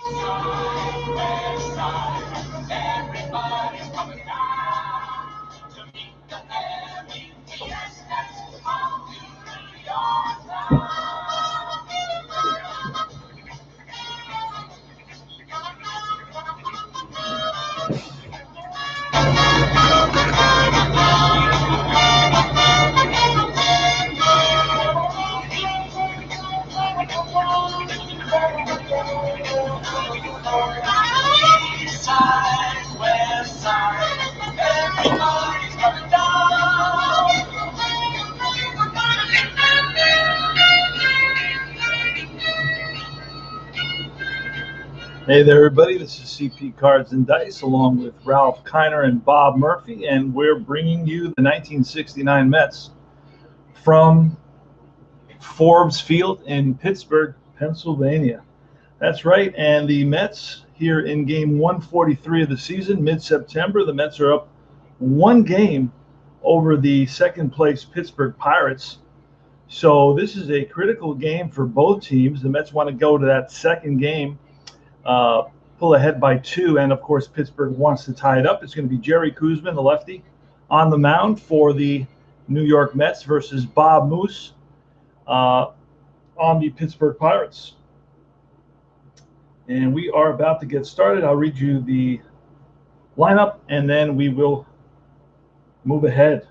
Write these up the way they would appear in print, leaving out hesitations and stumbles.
Everybody's coming down to meet the heavy fiestas of New York. East side, west side, everybody's coming down. Hey there, everybody. This is CP Cards and Dice, along with Ralph Kiner and Bob Murphy, and we're bringing you the 1969 Mets from Forbes Field in Pittsburgh, Pennsylvania. That's right, and the Mets here in game 143 of the season, mid-September. The Mets are up one game over the second-place Pittsburgh Pirates. So this is a critical game for both teams. The Mets want to go to that second game, pull ahead by 2, and of course Pittsburgh wants to tie it up. It's going to be Jerry Koosman, the lefty, on the mound for the New York Mets versus Bob Moose on the Pittsburgh Pirates. And we are about to get started. I'll read you the lineup and then we will move ahead.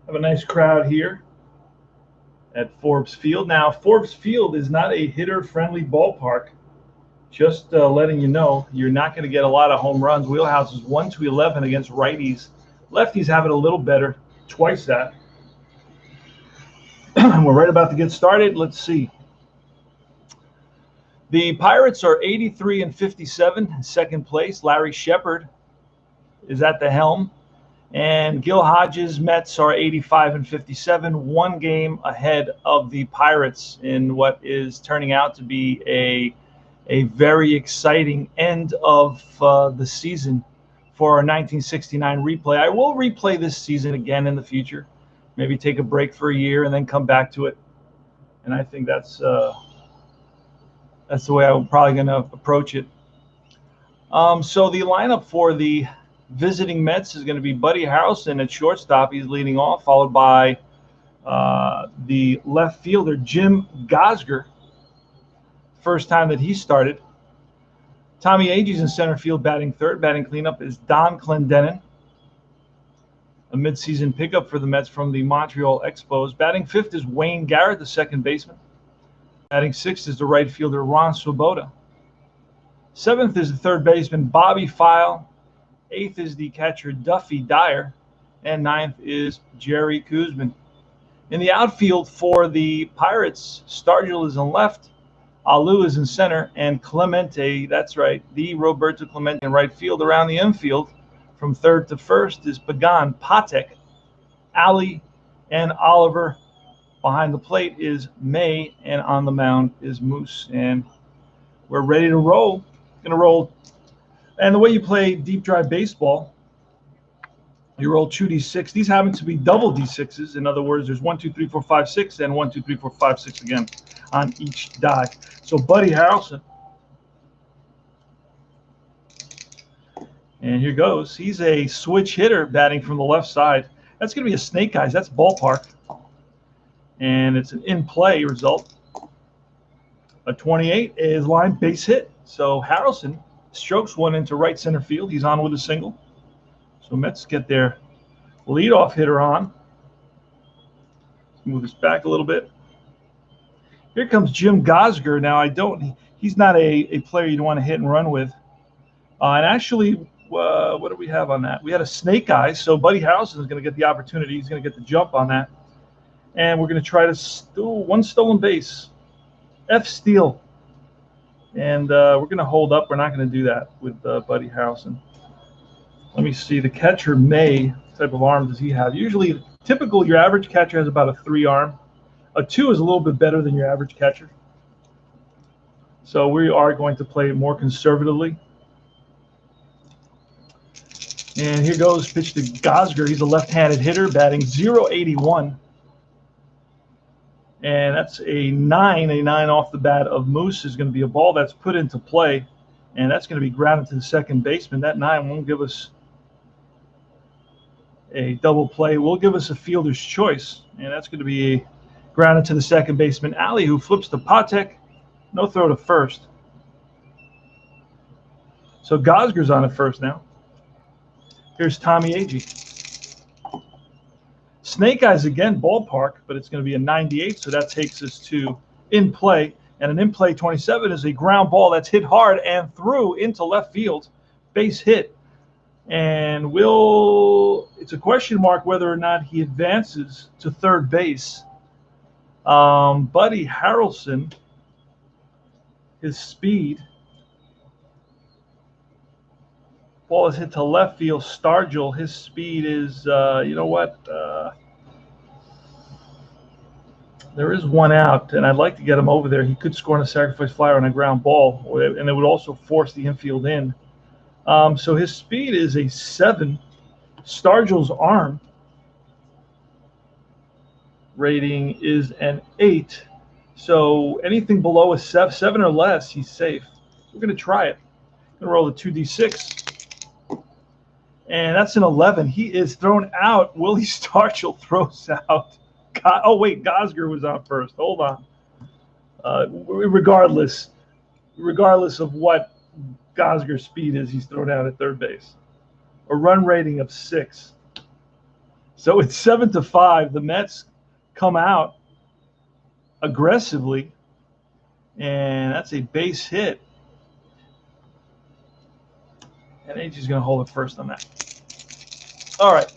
Have a nice crowd here at Forbes Field. Now, Forbes Field is not a hitter-friendly ballpark. Just letting you know, you're not going to get a lot of home runs. Wheelhouse is 1-11 against righties. Lefties have it a little better, twice that. We're right about to get started. Let's see. The Pirates are 83-57, second place. Larry Shepard is at the helm. And Gil Hodges' Mets are 85-57, one game ahead of the Pirates in what is turning out to be a very exciting end of the season for our 1969 replay. I will replay this season again in the future, maybe take a break for a year and then come back to it. And I think that's the way I'm probably going to approach it. So the lineup for the visiting Mets is going to be Buddy Harrelson at shortstop. He's leading off, followed by the left fielder, Jim Gosger. First time that he started. Tommy Agee's in center field batting third. Batting cleanup is Don Clendenin, a midseason pickup for the Mets from the Montreal Expos. Batting fifth is Wayne Garrett, the second baseman. Batting sixth is the right fielder, Ron Swoboda. Seventh is the third baseman, Bobby File. Eighth is the catcher, Duffy Dyer. And ninth is Jerry Koosman. In the outfield for the Pirates, Stargell is in left, Alou is in center, and Clemente, that's right, the Roberto Clemente in right field. Around the infield, from third to first, is Pagan, Patek, Ali, and Oliver. Behind the plate is May, and on the mound is Moose. And we're ready to roll. Going to roll. And the way you play deep drive baseball, you roll 2d6. These happen to be double d6s. In other words, there's 1, 2, 3, 4, 5, 6, and 1, 2, 3, 4, 5, 6 again on each die. So Buddy Harrelson. And here goes. He's a switch hitter batting from the left side. That's going to be a snake eyes. That's ballpark. And it's an in-play result. A 28 is line base hit. So Harrelson strokes one into right center field. He's on with a single. So Mets get their leadoff hitter on. Move this back a little bit. Here comes Jim Gosger. Now, he's not a player you'd want to hit and run with. And actually, what do we have on that? We had a snake eye, so Buddy Harrelson is going to get the opportunity. He's going to get the jump on that. And we're going to try to steal one stolen base. F steal. And we're going to hold up. We're not going to do that with Buddy Harrelson. Let me see. The catcher, May, what type of arm does he have? Usually, typical, your average catcher has about a 3 arm. A 2 is a little bit better than your average catcher. So we are going to play more conservatively. And here goes pitch to Gosger. He's a left-handed hitter batting .081. And that's a 9. A 9 off the bat of Moose is going to be a ball that's put into play, and that's going to be grounded to the second baseman. That 9 won't give us a double play. Will give us a fielder's choice, and that's going to be grounded to the second baseman, Ali, who flips to Patek. No throw to first. So Gosger's on at first now. Here's Tommy Agee. Snake Eyes again, ballpark, but it's going to be a 98, so that takes us to in play. And an in play 27 is a ground ball that's hit hard and through into left field. Base hit. And it's a question mark whether or not he advances to third base. Buddy Harrelson, his speed. Ball is hit to left field. Stargell, his speed is, you know what? There is one out, and I'd like to get him over there. He could score on a sacrifice fly or on a ground ball, and it would also force the infield in. So his speed is a 7. Stargell's arm rating is an 8. So anything below a 7 or less, he's safe. We're going to try it. Going to roll the 2d6. And that's an 11. He is thrown out. Willie Stargell throws out. Oh, wait, Gosger was on first. Hold on. Regardless of what Gosger's speed is, he's thrown out at third base. A run rating of 6. So it's 7-5. The Mets come out aggressively, and that's a base hit. And Agee's going to hold it first on that. All right.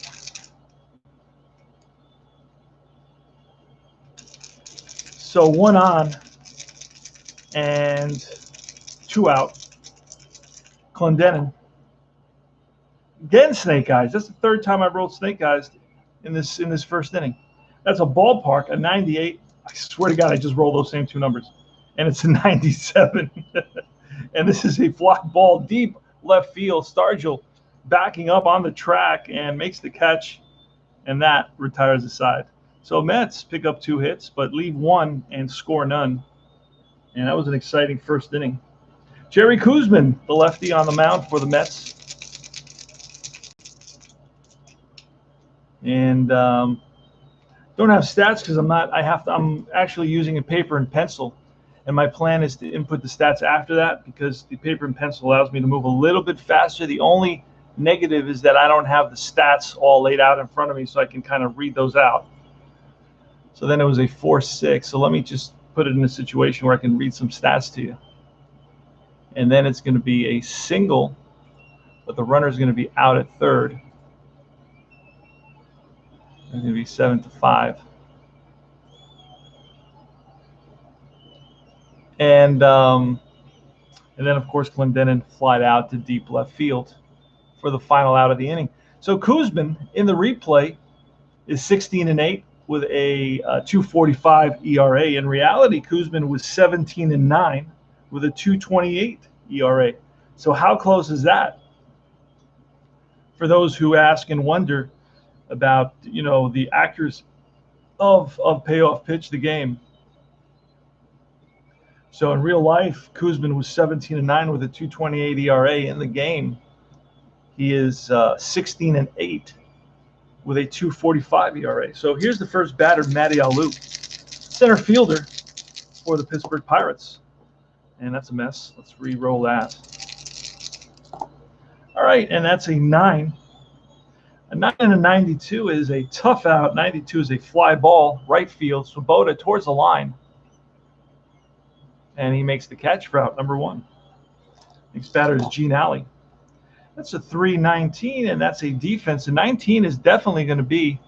So 1 on and 2 out. Clendenin. Again, Snake Eyes. That's the third time I've rolled Snake Eyes in this first inning. That's a ballpark, a 98. I swear to God, I just rolled those same 2 numbers. And it's a 97. And this is a fly ball deep left field. Stargell backing up on the track and makes the catch, and that retires the side. So Mets pick up 2 hits, but leave 1 and score none. And that was an exciting first inning. Jerry Koosman, the lefty on the mound for the Mets. And don't have stats because I'm actually using a paper and pencil. And my plan is to input the stats after that because the paper and pencil allows me to move a little bit faster. The only negative is that I don't have the stats all laid out in front of me so I can kind of read those out. So then it was a 4-6. So let me just put it in a situation where I can read some stats to you. And then it's going to be a single, but the runner is going to be out at third. It's going to be 7-5. And then, of course, Clendenin flied out to deep left field for the final out of the inning. So Koosman in the replay is 16-8 with a 2.45 ERA. In reality, Koosman was 17-9 with a 2.28 ERA. So how close is that? For those who ask and wonder about, the accuracy of payoff pitch, the game. So in real life, Koosman was 17-9 with a 2.28 ERA. In the game, he is 16-8 with a 2.45 ERA. So here's the first batter, Matty Alou, center fielder for the Pittsburgh Pirates. And that's a mess. Let's re-roll that. All right, and that's a 9. A 9 and a 92 is a tough out. 92 is a fly ball, right field. Swoboda towards the line. And he makes the catch for out number 1. Next batter is Gene Alley. That's a 3-19, and that's a defense. A 19 is definitely going to be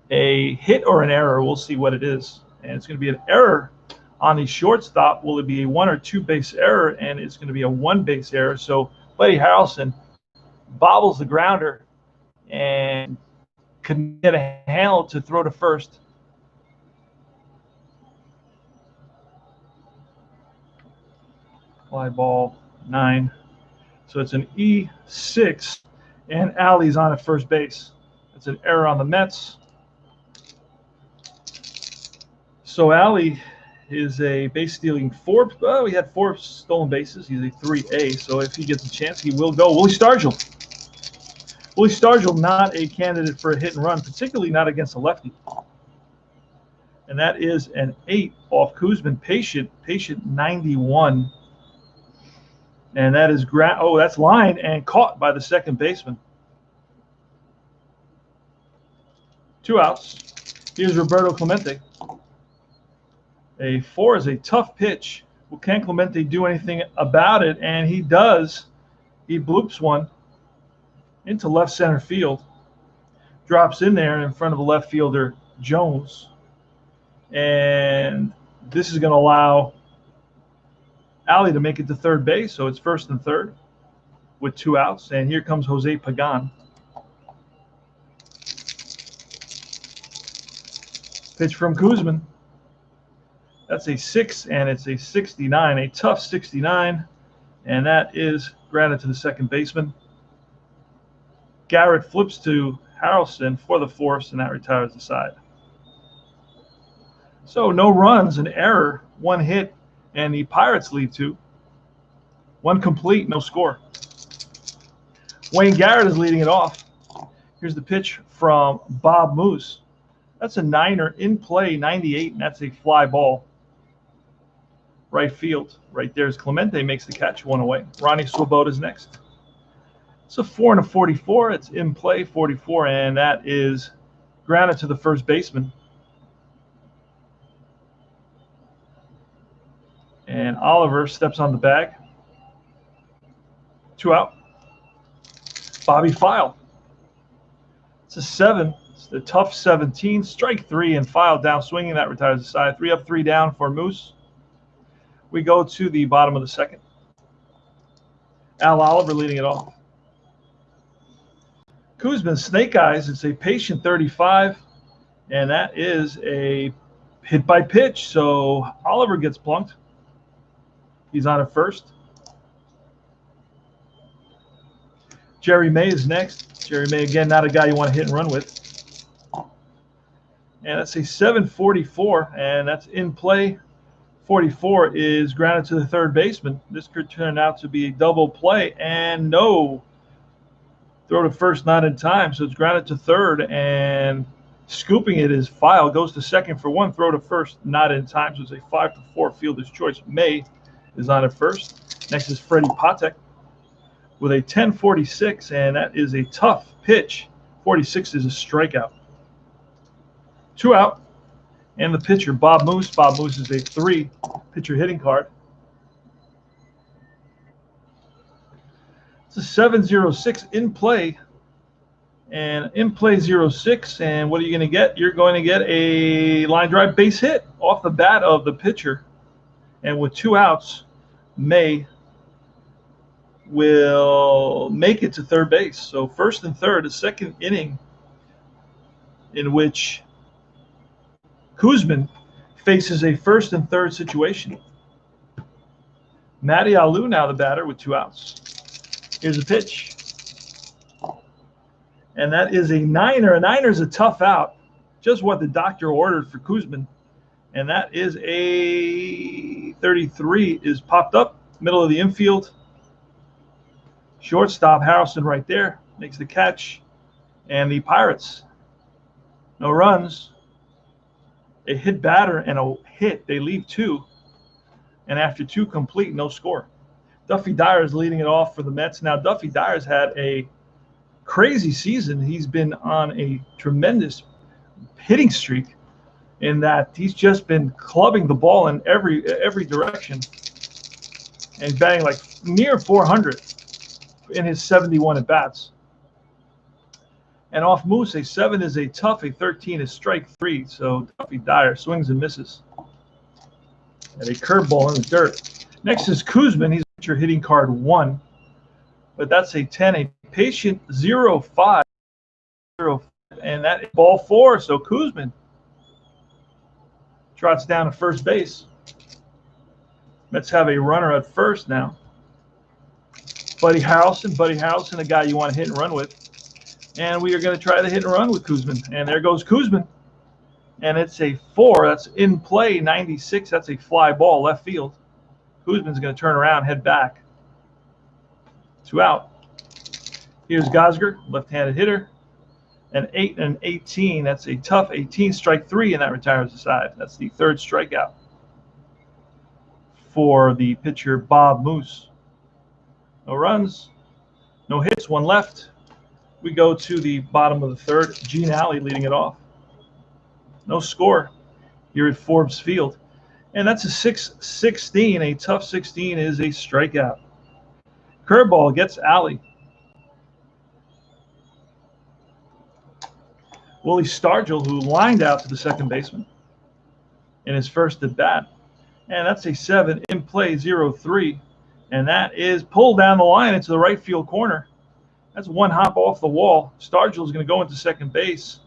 a hit or an error. We'll see what it is. And it's going to be an error on the shortstop. Will it be a 1 or 2 base error? And it's going to be a 1 base error. So Buddy Harrelson bobbles the grounder and couldn't get a handle to throw to first. Fly ball 9. So it's an E6, and Alley's on at first base. It's an error on the Mets. So Allie is a base stealing four. Well, he had 4 stolen bases. He's a 3A. So if he gets a chance, he will go. Willie Stargell. Willie Stargell, not a candidate for a hit and run, particularly not against a lefty. And that is an 8 off Kuzman. Patient 91. And that is that's line and caught by the second baseman. 2 outs. Here's Roberto Clemente. A 4 is a tough pitch. Well, can Clemente do anything about it? And he does. He bloops one into left center field. Drops in there in front of the left fielder, Jones. And this is going to allow Allie to make it to third base. So it's first and third with 2 outs. And here comes Jose Pagan. Pitch from Kuzman. That's a 6, and it's a 69, a tough 69, and that is grounded to the second baseman. Garrett flips to Harrelson for the force, and that retires the side. So no runs, an error, 1 hit, and the Pirates lead 2. 1 complete, no score. Wayne Garrett is leading it off. Here's the pitch from Bob Moose. That's a 9er in play, 98, and that's a fly ball. Right field. Right there's Clemente, makes the catch, 1 away. Ronnie Swoboda's next. It's a 4 and a 44. It's in play, 44, and that is grounded to the first baseman. And Oliver steps on the bag. 2 out. Bobby File. It's a 7. It's the tough 17. Strike 3 and File down swinging. That retires the side. 3 up, 3 down for Moose. We go to the bottom of the second. Al Oliver leading it off. Kuzman, snake eyes. It's a patient 35, and that is a hit by pitch. So Oliver gets plunked. He's on at first. Jerry May is next. Jerry May, again, not a guy you want to hit and run with. And that's a 7.44, and that's in play. 44 is grounded to the third baseman. This could turn out to be a double play, and no. Throw to first, not in time, so it's grounded to third, and scooping it is File. Goes to second for 1. Throw to first, not in time, so it's a 5-4 fielder's choice. May is on at first. Next is Freddie Patek with a 10.46, and that is a tough pitch. 46 is a strikeout. 2 out. And the pitcher, Bob Moose. Bob Moose is a 3 pitcher hitting card. It's a 7.06 in play. And in play 0.6. And what are you going to get? You're going to get a line drive base hit off the bat of the pitcher. And with 2 outs, May will make it to third base. So first and third, a second inning in which Kuzman faces a first and third situation. Matty Alou now the batter with 2 outs. Here's a pitch. And that is a 9er. A 9er is a tough out. Just what the doctor ordered for Kuzman. And that is a 33 is popped up, middle of the infield. Shortstop Harrelson right there makes the catch. And the Pirates, no runs. A hit batter and a hit. They leave 2. And after 2 complete, no score. Duffy Dyer is leading it off for the Mets. Now, Duffy Dyer's had a crazy season. He's been on a tremendous hitting streak in that he's just been clubbing the ball in every direction. And he's batting like near 400 in his 71 at-bats. And off Moose, a 7 is a tough, a 13 is strike 3. So Duffy Dyer swings and misses. And a curveball in the dirt. Next is Kuzman. He's your hitting card 1. But that's a 10, a patient 0.5. And that is ball 4. So Kuzman trots down to first base. Mets have a runner at first now. Buddy Harrelson, a guy you want to hit and run with. And we are going to try the hit and run with Kuzman. And there goes Kuzman. and it's a 4. That's in play, 96. That's a fly ball, left field. Kuzman's going to turn around, head back. 2 out. Here's Gosger, left-handed hitter. An 8 and an 18. That's a tough 18, strike 3, and that retires the side. That's the 3rd strikeout for the pitcher, Bob Moose. No runs, no hits, 1 left. We go to the bottom of the 3rd. Gene Alley leading it off. No score here at Forbes Field. And that's a 6-16. A tough 16 is a strikeout. Curveball gets Alley. Willie Stargell, who lined out to the second baseman in his first at bat. And that's a 7 in play, 0-3. And that is pulled down the line into the right field corner. That's 1 hop off the wall. Stargell is going to go into second base,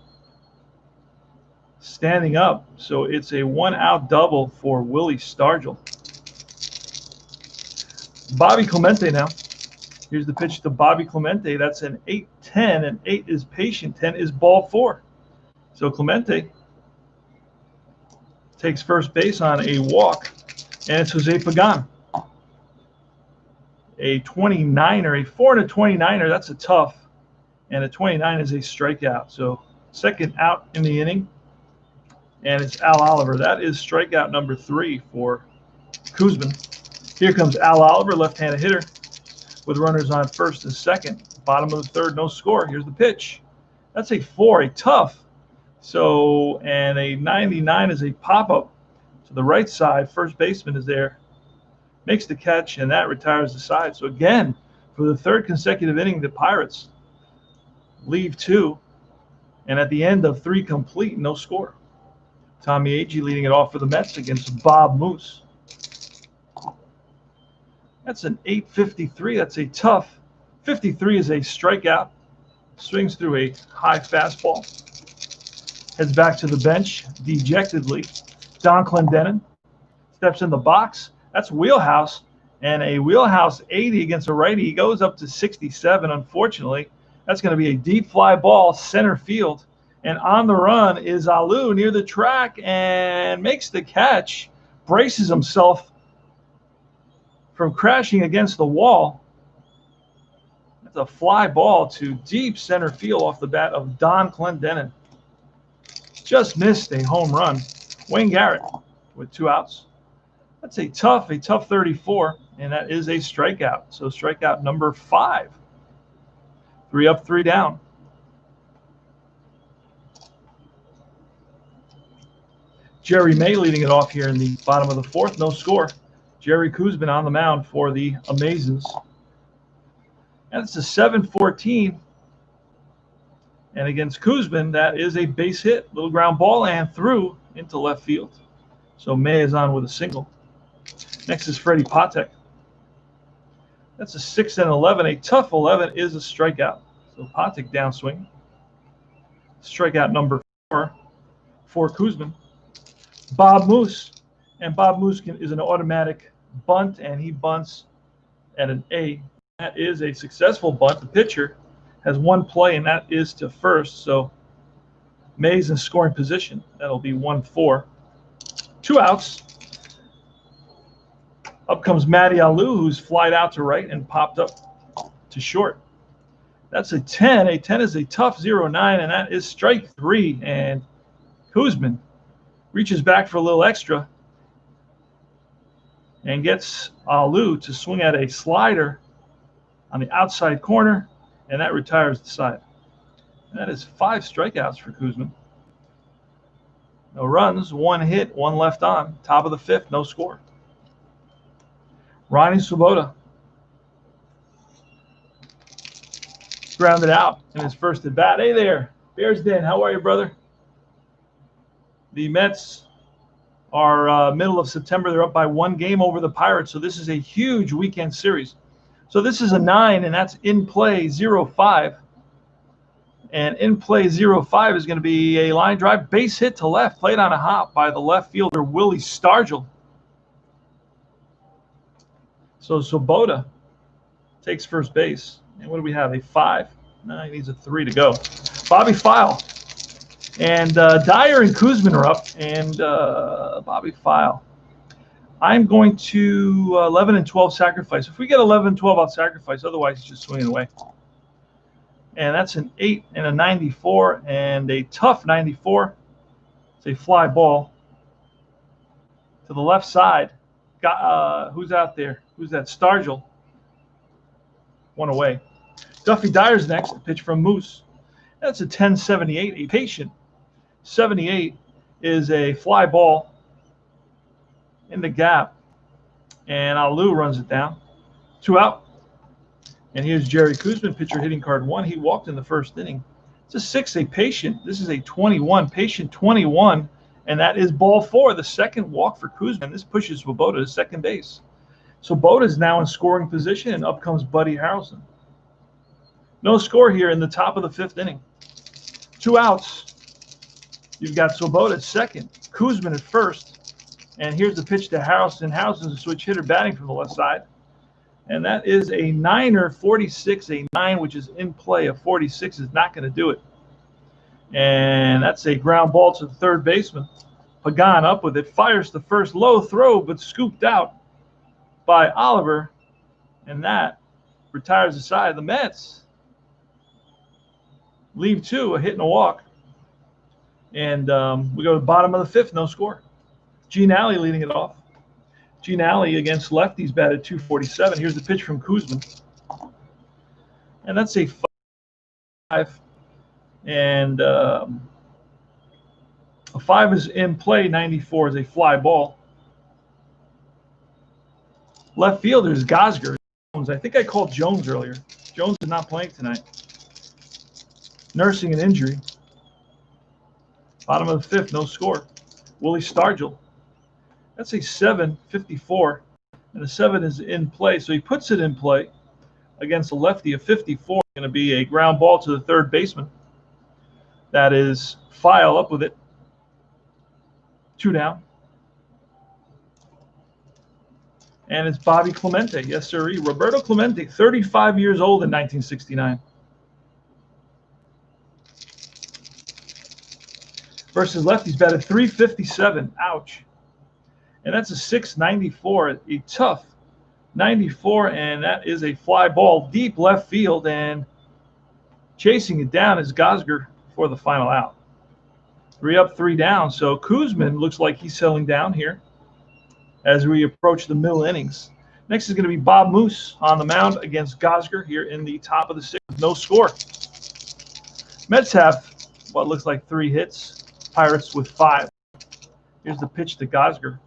standing up. So it's a 1-out double for Willie Stargell. Bobby Clemente now. Here's the pitch to Bobby Clemente. That's an 8-10, and 8 is patient, 10 is ball 4. So Clemente takes first base on a walk, and it's Jose Pagano. A 29er, a 4 and a 29er, that's a tough, and a 29 is a strikeout. So 2nd out in the inning, and it's Al Oliver. That is strikeout number 3 for Kuzman. Here comes Al Oliver, left-handed hitter, with runners on first and second. Bottom of the 3rd, no score. Here's the pitch. That's a 4, a tough. So, and a 99 is a pop-up to the right side. First baseman is there, makes the catch, and that retires the side. So again, for the 3rd consecutive inning, the Pirates leave 2, and at the end of 3 complete, no score. Tommy Agee leading it off for the Mets against Bob Moose. That's an 8.53. That's a tough. 53 is a strikeout. Swings through a high fastball. Heads back to the bench dejectedly. Don Clendenin steps in the box. That's wheelhouse. And a wheelhouse 80 against a righty. He goes up to 67, unfortunately. That's going to be a deep fly ball, center field. And on the run is Alou near the track and makes the catch. Braces himself from crashing against the wall. That's a fly ball to deep center field off the bat of Don Clendenin. Just missed a home run. Wayne Garrett with 2 outs. That's a tough 34, and that is a strikeout. So strikeout number 5. 3 up, 3 down. Jerry May leading it off here in the bottom of the 4th. No score. Jerry Kuzman on the mound for the Amazons. And it's a 7-14. And against Kuzman, that is a base hit. Little ground ball and through into left field. So May is on with a single. Next is Freddie Patek. That's a 6 and 11. A tough 11 is a strikeout. So Patek downswing. Strikeout number 4 for Kuzman. Bob Moose. And Bob Moose is an automatic bunt, and he bunts at an A. That is a successful bunt. The pitcher has 1 play, and that is to first. So May's in scoring position. That'll be 1-4. 2 outs. Up comes Matty Alou, who's flied out to right and popped up to short. That's a 10. A 10 is a tough 0-9, and that is strike 3. And Kuzman reaches back for a little extra and gets Alou to swing at a slider on the outside corner, and that retires the side. And that is 5 strikeouts for Kuzman. No runs, 1 hit, 1 left on. Top of the 5th, no score. Ronnie Swoboda grounded out in his first at bat. Hey there, Bears Den. How are you, brother? The Mets are middle of September. They're up by 1 game over the Pirates, so this is a huge weekend series. So this is a 9, and that's in play 0-5. And in play 0-5 is going to be a line drive, base hit to left, played on a hop by the left fielder, Willie Stargell. So Swoboda takes first base. And what do we have, a 5? No, he needs a 3 to go. Bobby File And Dyer and Kuzmin are up, and Bobby File. I'm going to 11 and 12 sacrifice. If we get 11 and 12 out sacrifice, otherwise it's just swinging away. And that's an 8 and a 94 and a tough 94. It's a fly ball to the left side. Who's out there? Who's that? Stargell. One away. Duffy Dyer's next. A pitch from Moose. That's a 10-78. A patient 78 is a fly ball in the gap. And Alou runs it down. 2 out. And here's Jerry Kuzmin, pitcher hitting card 1. He walked in the first inning. It's a 6, a patient. This is a 21, patient 21. And that is ball 4, the second walk for Kuzmin. This pushes Swoboda to second base. So Boda is now in scoring position, and up comes Buddy Harrelson. No score here in the top of the 5th inning. 2 outs. You've got Swoboda at second, Kuzmin at first. And here's the pitch to Harrelson. Harrelson's a switch hitter batting from the left side. And that is a 9er, 46, a 9, which is in play. A 46 is not going to do it. And that's a ground ball to the third baseman. Pagano up with it, fires the first, low throw, but scooped out by Oliver. And that retires the side. The Mets leave 2, a hit and a walk. And we go to the bottom of the 5th, no score. Gene Alley leading it off. Gene Alley against lefties batted .247. Here's the pitch from Kuzmin. And that's a 5. And a 5 is in play. 94 is a fly ball. Left fielder is Gosger. I think I called Jones earlier. Jones is not playing tonight. Nursing an injury. Bottom of the 5th, no score. Willie Stargell. That's a 7-54, and the 7 is in play. So he puts it in play against a lefty. A 54 going to be a ground ball to the third baseman. That is File up with it. 2 down. And it's Bobby Clemente. Yes, sir. Roberto Clemente, 35 years old in 1969. Versus lefties batted .357. Ouch. And that's a 694, a tough 94, and that is a fly ball deep left field, and chasing it down is Gosger for the final out. 3 up, 3 down. So Kuzmin looks like he's settling down here as we approach the middle innings. Next is going to be Bob Moose on the mound against Gosger here in the top of the 6th. No score. Mets have what looks like 3 hits. Pirates with 5. Here's the pitch to Gosger.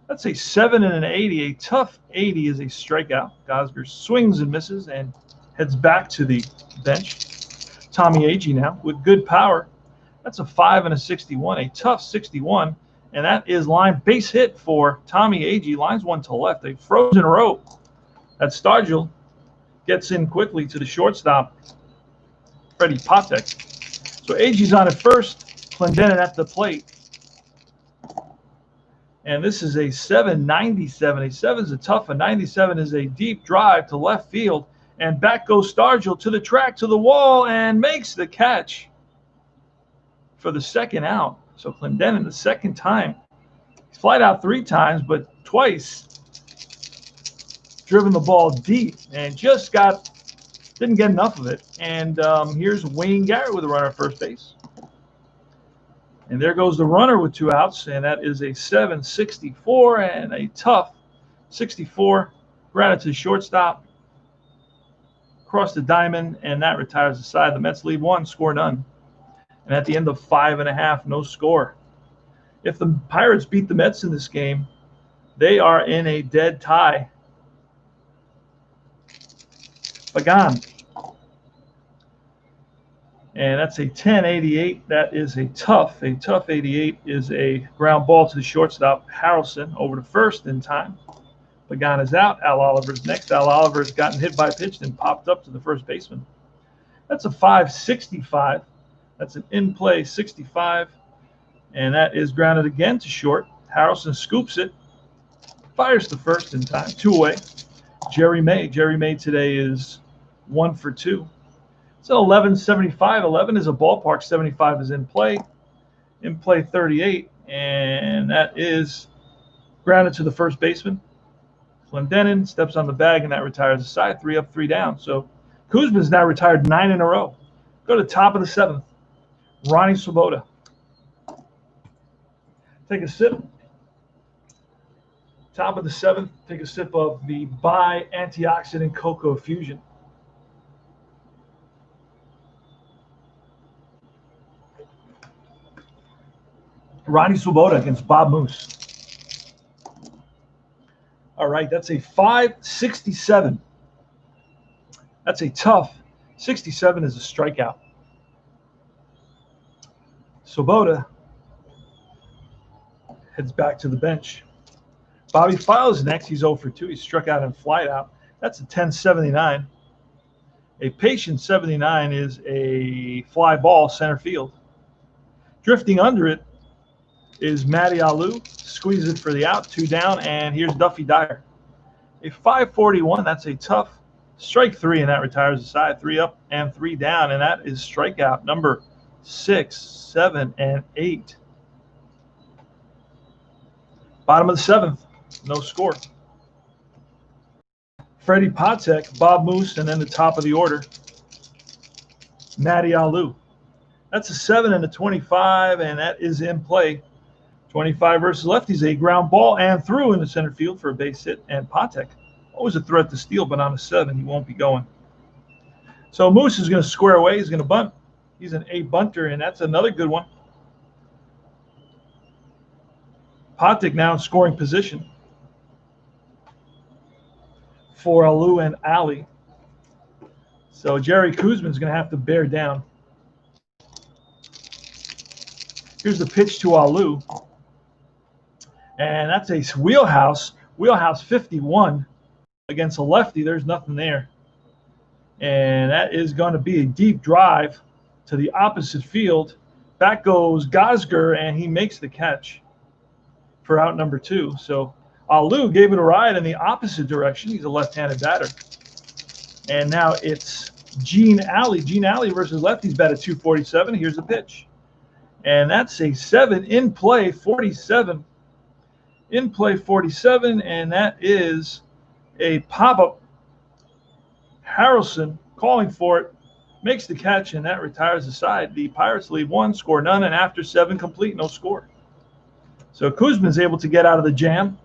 That's a 7 and an 80. A tough 80 is a strikeout. Gosger swings and misses and heads back to the bench. Tommy Agee now with good power. That's a 5 and a 61. A tough 61. And that is line base hit for Tommy Agee. Lines 1 to left. A frozen row. That Stargell gets in quickly to the shortstop, Freddie Patek. So Agee's on at first. Clendenin at the plate. And this is a 7.97. A 7 is a tough. A 97 is a deep drive to left field. And back goes Stargell to the track, to the wall, and makes the catch for the second out. So Clendenin, the second time. He's flied out 3 times, but twice driven the ball deep and just didn't get enough of it. And here's Wayne Garrett with a runner at first base. And there goes the runner with 2 outs, and that is a 7.64 and a tough 64. Grounded to the shortstop, across the diamond, and that retires the side. The Mets lead 1, score none. And at the end of 5.5, no score. If the Pirates beat the Mets in this game, they are in a dead tie. Pagano. And that's a 10.88. That is a tough 88 is a ground ball to the shortstop. Harrelson over to first in time. Pagano is out. Al Oliver's next. Al Oliver's gotten hit by a pitch and popped up to the first baseman. That's a 5.65. That's an in-play 65. And that is grounded again to short. Harrelson scoops it. Fires to first in time. 2 away. Jerry May. Jerry May today is 1 for 2. It's an 11.75. 11 is a ballpark. 75 is in play. In play 38, and that is grounded to the first baseman. Clendenin steps on the bag, and that retires the side. 3 up, 3 down. So Kuzman's now retired 9 in a row. Go to top of the 7th. Ronnie Swoboda. Take a sip. Top of the 7th. Take a sip of the Bai Antioxidant Cocoa Fusion. Ronnie Swoboda against Bob Moose. All right, that's a 5.67. That's a tough 67 is a strikeout. Swoboda heads back to the bench. Bobby File is next. He's 0 for 2. He struck out and flied out. That's a 10.79. A patient 79 is a fly ball center field. Drifting under it is Matty Alou. Squeeze it for the out. 2 down, and here's Duffy Dyer. A 5.41. That's a tough strike 3, and that retires the side. 3 up and 3 down, and that is strikeout number 6, 7, and 8. Bottom of the 7th. No score. Freddie Patek, Bob Moose, and then the top of the order, Matty Alou. That's a 7 and a 25, and that is in play. 25 versus lefties, a ground ball and through in the center field for a base hit. And Patek, always a threat to steal, but on a 7, he won't be going. So Moose is going to square away. He's going to bunt. He's an A bunter, and that's another good one. Patek now in scoring position for Alou and Ali. So Jerry Kuzman's going to have to bear down. Here's the pitch to Alou. And that's a wheelhouse 51 against a lefty. There's nothing there. And that is going to be a deep drive to the opposite field. Back goes Gosger, and he makes the catch for out number 2. So Alou gave it a ride in the opposite direction. He's a left-handed batter. And now it's Gene Alley. Gene Alley versus lefties bat at 247. Here's the pitch. And that's a 7 in play 47. In play 47, and that is a pop-up. Harrelson calling for it, makes the catch, and that retires the side. The Pirates leave 1, score none, and after 7 complete, no score. So Kuzman's able to get out of the jam.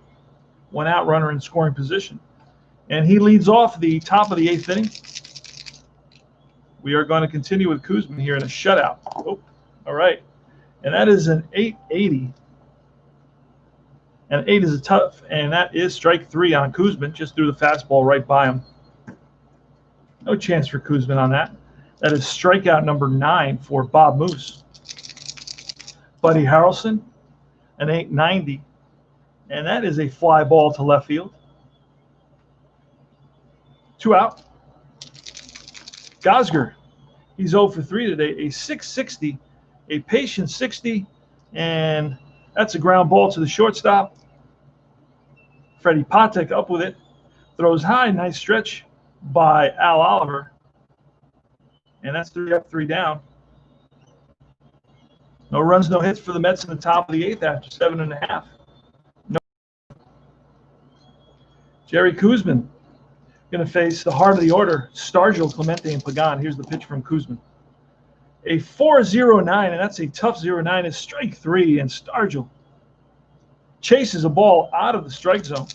1 out, runner in scoring position. And he leads off the top of the 8th inning. We are going to continue with Kuzman here in a shutout. Oh, all right. And that is an 880. And 8 is a tough, and that is strike 3 on Kuzman. Just threw the fastball right by him. No chance for Kuzman on that. That is strikeout number 9 for Bob Moose. Buddy Harrelson, an 890. And that is a fly ball to left field. 2 out. Gosger, he's 0 for 3 today. A 660, a patient 60, and that's a ground ball to the shortstop. Freddie Patek up with it. Throws high. Nice stretch by Al Oliver. And that's 3 up, 3 down. No runs, no hits for the Mets in the top of the 8th after 7.5. No. Jerry Kuzman going to face the heart of the order, Stargell, Clemente, and Pagano. Here's the pitch from Kuzman. A 4.09, and that's a tough 0.9, is strike 3, and Stargell chases a ball out of the strike zone.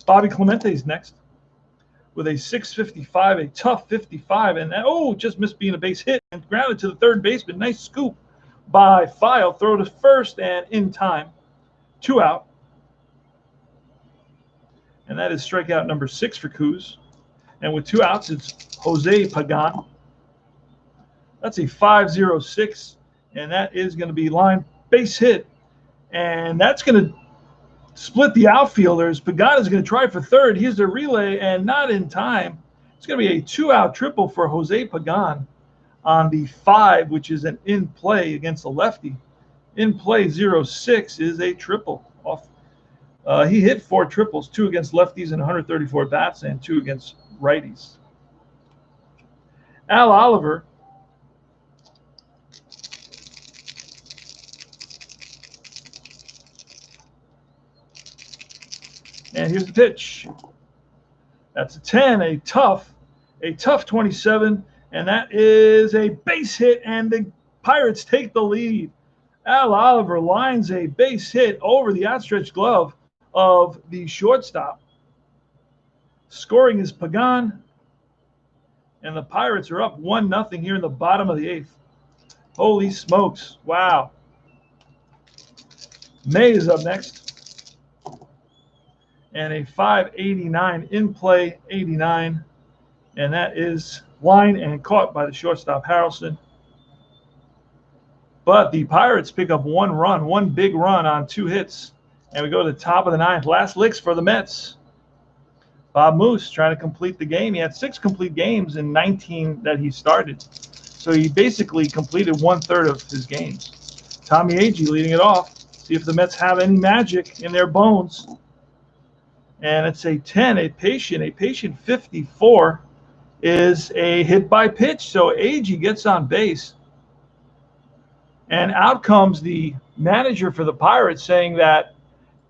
Bobby Clemente is next with a 6.55, a tough 55, and that, just missed being a base hit and grounded to the third baseman. Nice scoop by File. Throw to first and in time. 2 out. And that is strikeout number 6 for Kuz. And with 2 outs, it's Jose Pagano. That's a 5.06, and that is going to be line base hit. And that's going to split the outfielders. Pagano's going to try for third. Here's the relay, and not in time. It's going to be a 2-out triple for Jose Pagano on the 5, which is an in play against a lefty. In play 0.6 is a triple. He hit 4 triples, 2 against lefties and 134 bats, and 2 against righties. Al Oliver And here's the pitch. That's a 10, a tough 27, and that is a base hit, and the Pirates take the lead. Al Oliver lines a base hit over the outstretched glove of the shortstop. Scoring is Pagano, and the Pirates are up 1-0 here in the bottom of the 8th. Holy smokes. Wow. May is up next. And a 589 in play, 89. And that is lined and caught by the shortstop, Harrelson. But the Pirates pick up one big run on 2 hits. And we go to the top of the 9th. Last licks for the Mets. Bob Moose trying to complete the game. He had 6 complete games in 19 that he started. So he basically completed 1/3 of his games. Tommy Agee leading it off. See if the Mets have any magic in their bones. And it's a 10, a patient 54 is a hit by pitch. So Agee gets on base. And out comes the manager for the Pirates saying that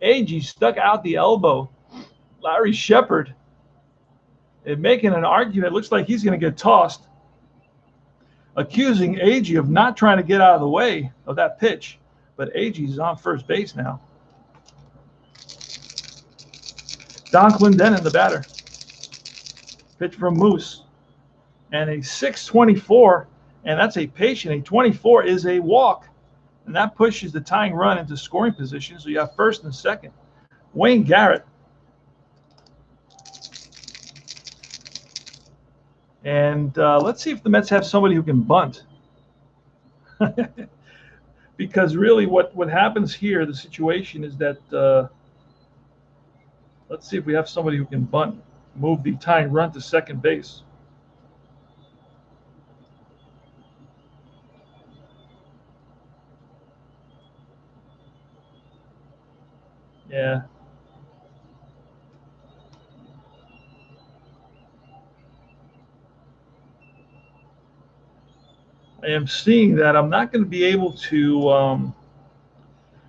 Agee stuck out the elbow. Larry Shepard is making an argument. It looks like he's going to get tossed, accusing Agee of not trying to get out of the way of that pitch. But Agee's on first base now. Don Clendenin, the batter. Pitch from Moose. And a 6-24, and that's a patient. A 24 is a walk. And that pushes the tying run into scoring position. So you have first and second. Wayne Garrett. And let's see if the Mets have somebody who can bunt. Because really what happens here, the situation is that, let's see if we have somebody who can bunt, move the tying run to second base. Yeah. I am seeing that. I'm not going to be able to,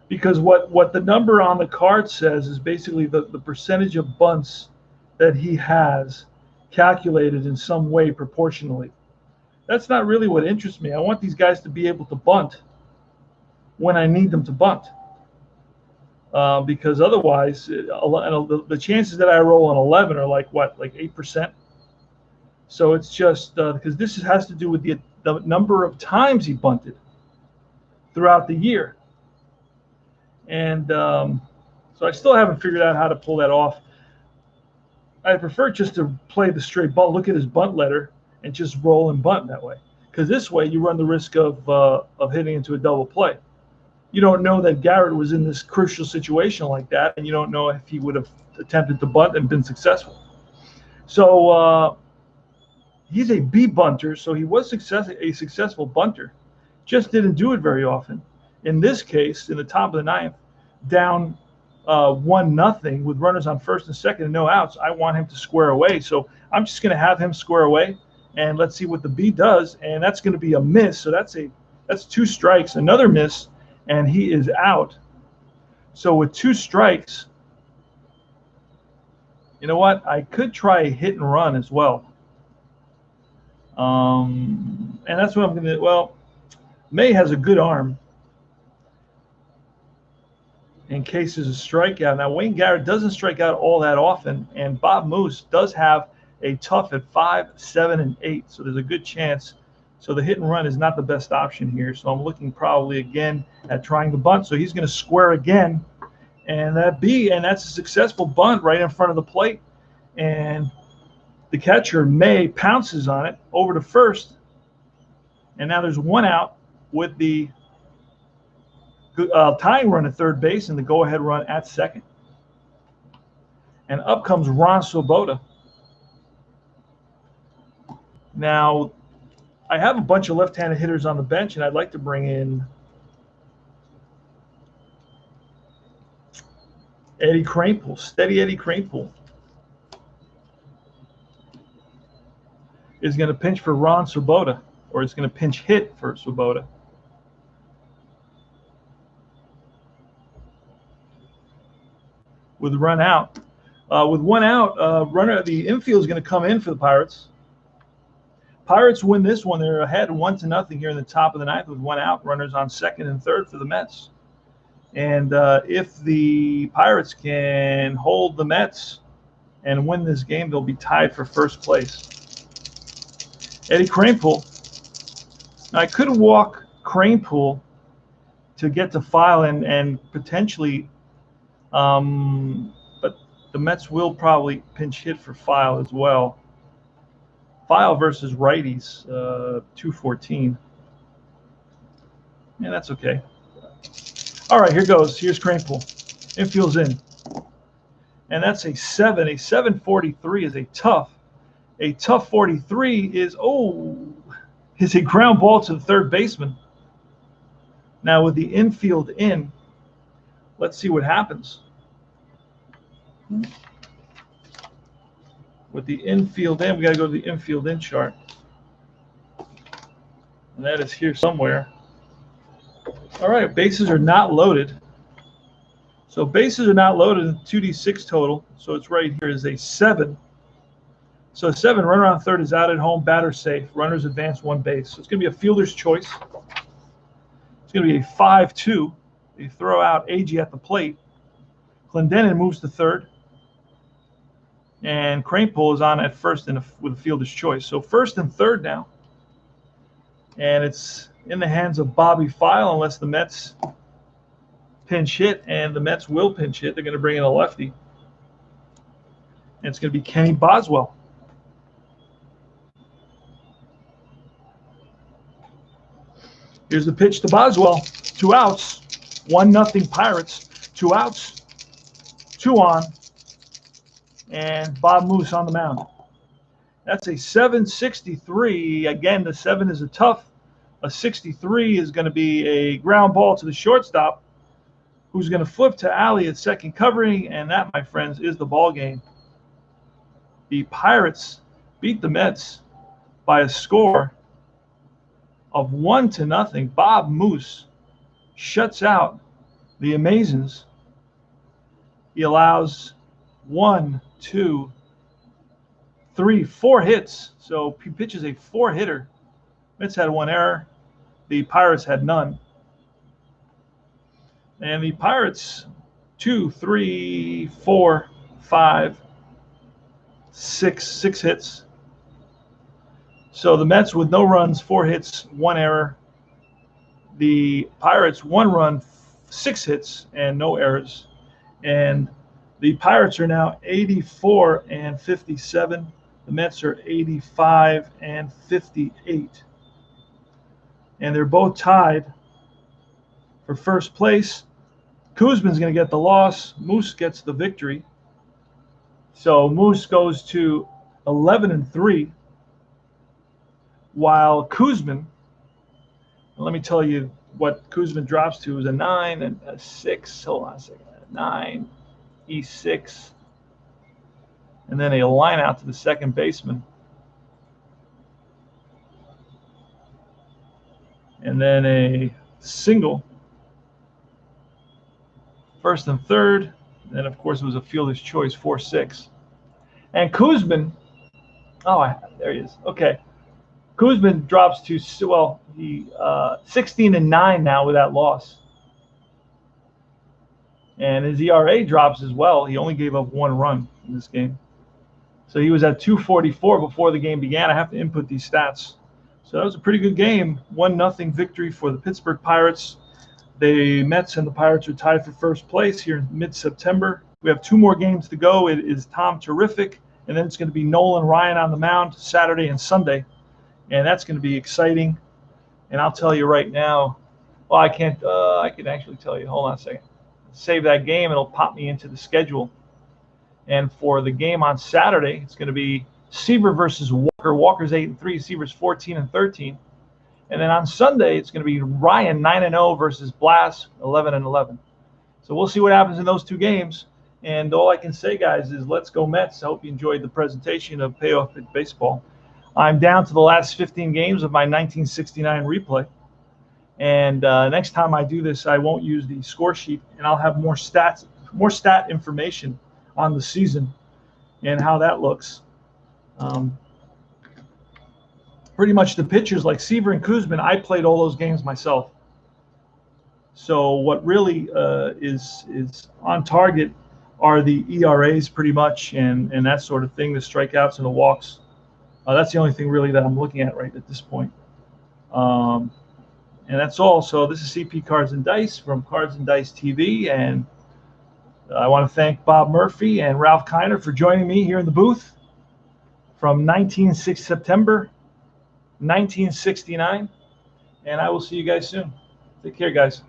because what the number on the card says is basically the percentage of bunts that he has calculated in some way proportionally. That's not really what interests me. I want these guys to be able to bunt when I need them to bunt. Because otherwise, the chances that I roll an 11 are like 8%. So it's just because this has to do with the number of times he bunted throughout the year. And so I still haven't figured out how to pull that off. I prefer just to play the straight bunt, look at his bunt letter, and just roll and bunt that way. Because this way you run the risk of hitting into a double play. You don't know that Garrett was in this crucial situation like that, and you don't know if he would have attempted to bunt and been successful. So he's a B bunter, so he was a successful bunter, just didn't do it very often. In this case, in the top of the 9th, down 1-0 with runners on first and second and no outs, I want him to square away. So I'm just going to have him square away, and let's see what the B does. And that's going to be a miss. So that's 2 strikes, another miss, and he is out. So with 2 strikes, you know what? I could try a hit and run as well. And that's what I'm going to do. Well, May has a good arm in case there's a strikeout. Now, Wayne Garrett doesn't strike out all that often, and Bob Moose does have a tough at 5, 7, and 8. So there's a good chance. So the hit and run is not the best option here. So I'm looking probably again at trying to bunt. So he's going to square again, and that's a successful bunt right in front of the plate. And the catcher, May, pounces on it over to first. And now there's 1 out with the tying run at third base and the go-ahead run at second. And up comes Ron Swoboda. Now, I have a bunch of left-handed hitters on the bench, and I'd like to bring in Eddie Kranepool, steady Eddie Kranepool. Is going to pinch for Ron Swoboda, or is going to pinch hit for Swoboda. With run out. With one out, runner, the infield is going to come in for the Pirates. Pirates win this one. They're ahead 1-0 here in the top of the ninth with one out. Runners on second and third for the Mets. And if the Pirates can hold the Mets and win this game, they'll be tied for first place. Eddie Kranepool. Now, I could walk Kranepool to get to File and potentially, but the Mets will probably pinch hit for File as well. File versus righties, 214. Yeah, that's okay. All right, here goes. Here's Kranepool. Infield's in. And that's a 7. A 743 is a tough. A tough 43 is a ground ball to the third baseman. Now with the infield in, let's see what happens. With the infield in, we got to go to the infield in chart. And that is here somewhere. All right, bases are not loaded. So bases are not loaded in 2D6 total. So it's right here is a 7. So 7, runner on third is out at home, batter safe. Runners advance one base. So it's going to be a fielder's choice. It's going to be a 5-2. They throw out Agee at the plate. Clendenin moves to third. And Kranepool is on at first with a fielder's choice. So first and third now. And it's in the hands of Bobby File unless the Mets pinch hit. And the Mets will pinch hit. They're going to bring in a lefty. And it's going to be Kenny Boswell. Here's the pitch to Boswell. 2 outs. 1-0 Pirates. 2 outs. 2 on. And Bob Moose on the mound. That's a 763. Again, the 7 is a tough. A 63 is going to be a ground ball to the shortstop, who's going to flip to Alley at second covering, and that, my friends, is the ball game. The Pirates beat the Mets by a score of 1-0. Bob Moose shuts out the Amazons. He allows 1, 2, 3, 4 hits. So he pitches a 4-hitter. Mets had 1 error. The Pirates had none. And the Pirates, 2, 3, 4, 5, 6 hits. So the Mets with no runs, 4 hits, 1 error. The Pirates, 1 run, 6 hits, and no errors. And the Pirates are now 84-57. The Mets are 85-58. And they're both tied for first place. Kuzman's going to get the loss. Moose gets the victory. So Moose goes to 11-3, while Kuzman, let me tell you what Kuzman drops to, is a 9 and a 6. Hold on a second. 9, E6, and then a line out to the second baseman. And then a single. First and third. And then, of course, it was a fielder's choice, 4-6. And Kuzman, there he is. Okay. Kuzman drops to, 16-9 now with that loss. And his ERA drops as well. He only gave up 1 run in this game. So he was at 244 before the game began. I have to input these stats. So that was a pretty good game. 1-0 victory for the Pittsburgh Pirates. The Mets and the Pirates are tied for first place here in mid-September. We have 2 more games to go. It is Tom Terrific, and then it's going to be Nolan Ryan on the mound Saturday and Sunday. And that's going to be exciting. And I'll tell you right now, I can actually tell you. Hold on a second. Save that game. It'll pop me into the schedule. And for the game on Saturday, it's going to be Seaver versus Walker. Walker's 8-3. Seaver's 14-13. And then on Sunday, it's going to be Ryan 9-0 versus Blas 11-11. So we'll see what happens in those 2 games. And all I can say, guys, is let's go Mets. I hope you enjoyed the presentation of Payoff Baseball. I'm down to the last 15 games of my 1969 replay. And next time I do this, I won't use the score sheet, and I'll have more stat information on the season and how that looks. Pretty much the pitchers like Seaver and Kuzman, I played all those games myself. So what really is on target are the ERAs pretty much, and that sort of thing, the strikeouts and the walks. That's the only thing really that I'm looking at right at this point. And that's all. So this is CP Cards and Dice from Cards and Dice TV, and I want to thank Bob Murphy and Ralph Kiner for joining me here in the booth from September 1969, and I will see you guys soon. Take care, guys.